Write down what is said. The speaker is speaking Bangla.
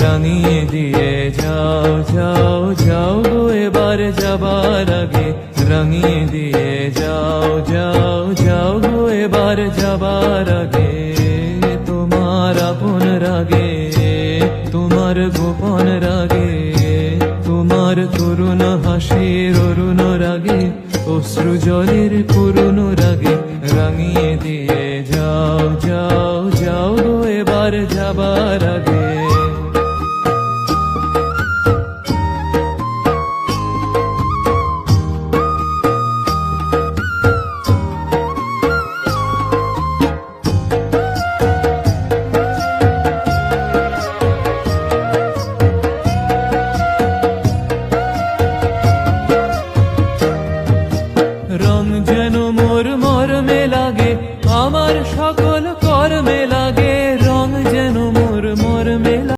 রাঙিয়ে দিয়ে যাও যাও যাও গো এবার যাবার আগে, রাঙিয়ে দিয়ে যাও যাও যাও গো এবার যাবার আগে। তোমার আপন রাগে, তোমার গোপন রাগে, তোমার করুণ হাসির অরুণ রাগে, অশ্রু জলের করুণ রাগে, রাঙিয়ে দিয়ে যাও যাও যাও গো এবার যাবার আগে।